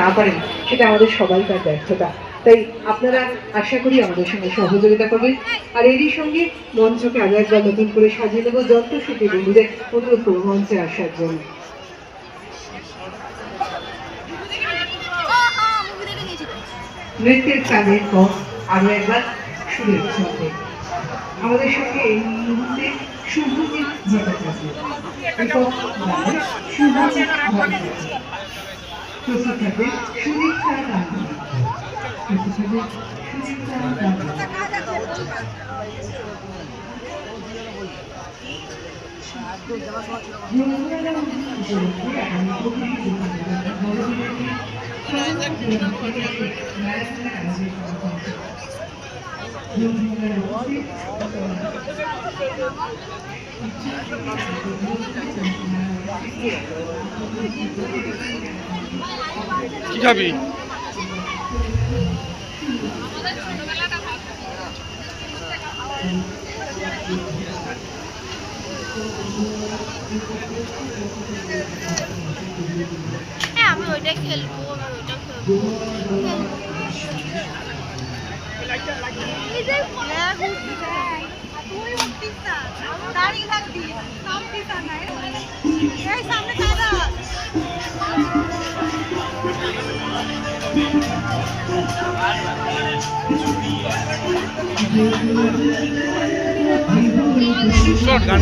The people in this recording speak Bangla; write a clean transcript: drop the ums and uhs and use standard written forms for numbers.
না পারেন সেটা আমাদের সবাইকার ব্যর্থতা। তাই আপনারা আশা করি আমাদের সঙ্গে সহযোগিতা করবেন। আর এরই সঙ্গে মঞ্চকে আরো একবার নতুন করে সাজিয়ে নেব যন্ত্রশিল্পী বন্ধুদের অনুরোধ করব মঞ্চে আসার জন্য। নৃত্যের কাজের পর আরো একবার সুরের ছন্দে আমাদের সঙ্গে এই মুহূর্তে শুভজিৎ ভট্টাচার্য একক গানের শুভজিৎ ভট্টাচার্য প্রস্তুত থাকবে সুদীপ্তা গান্ধী। প্রস্তুত থাকবে সুদীপ্তা গান্ধী। কি খাবি? আমি ওইটাই খেলবো, শর্ট গান